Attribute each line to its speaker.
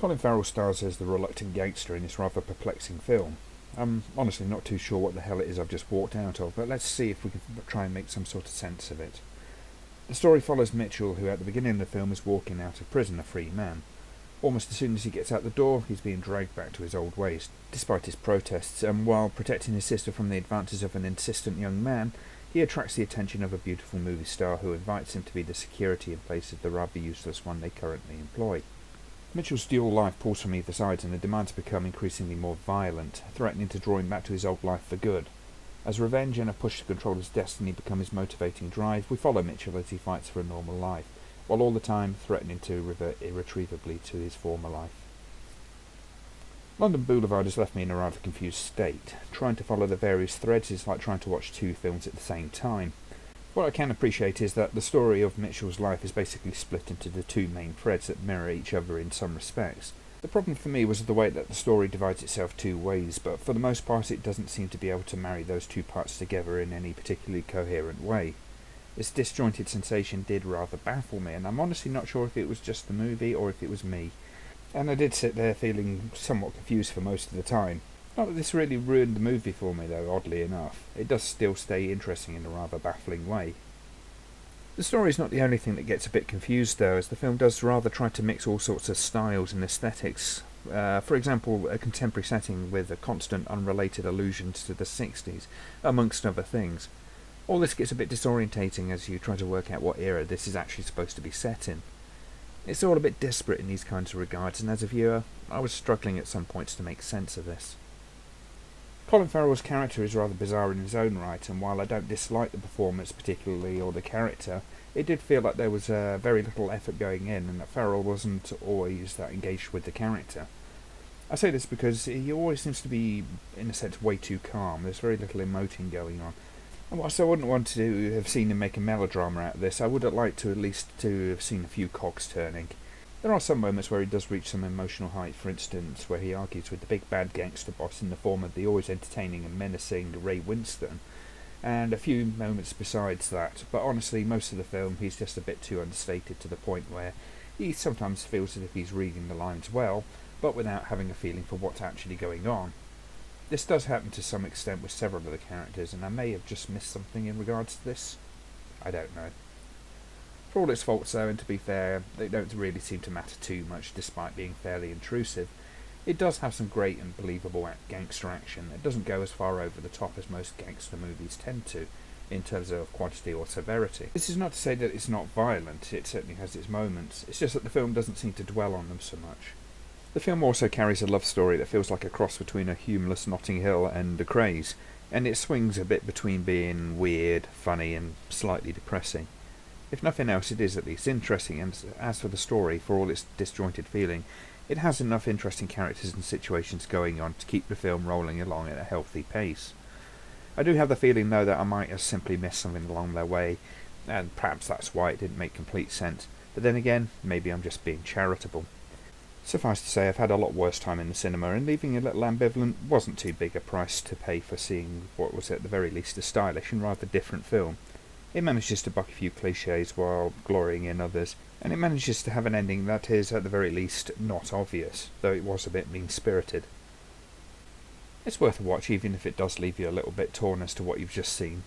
Speaker 1: Collin Farrel stars as the reluctant gangster in this rather perplexing film. I'm honestly not too sure what the hell it is I've just walked out of, but let's see if we can try and make some sort of sense of it. The story follows Mitchell, who at the beginning of the film is walking out of prison a free man. Almost as soon as he gets out the door, he's being dragged back to his old ways, despite his protests, and while protecting his sister from the advances of an insistent young man, he attracts the attention of a beautiful movie star who invites him to be the security in place of the rather useless one they currently employ. Mitchell's dual life pulls from either side, and the demands become increasingly more violent, threatening to draw him back to his old life for good. As revenge and a push to control his destiny become his motivating drive, we follow Mitchell as he fights for a normal life, while all the time threatening to revert irretrievably to his former life. London Boulevard has left me in a rather confused state. Trying to follow the various threads is like trying to watch two films at the same time. What I can appreciate is that the story of Mitchell's life is basically split into the two main threads that mirror each other in some respects. The problem for me was the way that the story divides itself two ways, but for the most part it doesn't seem to be able to marry those two parts together in any particularly coherent way. This disjointed sensation did rather baffle me, and I'm honestly not sure if it was just the movie or if it was me. And I did sit there feeling somewhat confused for most of the time. Not that this really ruined the movie for me though, oddly enough. It does still stay interesting in a rather baffling way. The story is not the only thing that gets a bit confused though, as the film does rather try to mix all sorts of styles and aesthetics. For example, a contemporary setting with a constant unrelated allusions to the 60s, amongst other things. All this gets a bit disorientating as you try to work out what era this is actually supposed to be set in. It's all a bit disparate in these kinds of regards, and as a viewer, I was struggling at some points to make sense of this. Collin Farrel's character is rather bizarre in his own right, and while I don't dislike the performance particularly or the character, it did feel like there was very little effort going in, and that Farrel wasn't always that engaged with the character. I say this because he always seems to be, in a sense, way too calm. There's very little emoting going on. And whilst I wouldn't want to have seen him make a melodrama out of this, I would have liked to at least to have seen a few cogs turning. There are some moments where he does reach some emotional height, for instance, where he argues with the big bad gangster boss in the form of the always entertaining and menacing Ray Winston, and a few moments besides that, but honestly most of the film he's just a bit too understated to the point where he sometimes feels as if he's reading the lines well, but without having a feeling for what's actually going on. This does happen to some extent with several of the characters, and I may have just missed something in regards to this. I don't know. For all its faults though, and to be fair, they don't really seem to matter too much despite being fairly intrusive, it does have some great and believable gangster action. It doesn't go as far over the top as most gangster movies tend to, in terms of quantity or severity. This is not to say that it's not violent, it certainly has its moments, it's just that the film doesn't seem to dwell on them so much. The film also carries a love story that feels like a cross between a humorless Notting Hill and a Craze, and it swings a bit between being weird, funny and slightly depressing. If nothing else, it is at least interesting, and as for the story, for all its disjointed feeling, it has enough interesting characters and situations going on to keep the film rolling along at a healthy pace. I do have the feeling though that I might have simply missed something along their way, and perhaps that's why it didn't make complete sense, but then again, maybe I'm just being charitable. Suffice to say, I've had a lot worse time in the cinema, and leaving a little ambivalent wasn't too big a price to pay for seeing what was at the very least a stylish and rather different film. It manages to buck a few clichés while glorying in others, and it manages to have an ending that is, at the very least, not obvious, though it was a bit mean-spirited. It's worth a watch even if it does leave you a little bit torn as to what you've just seen.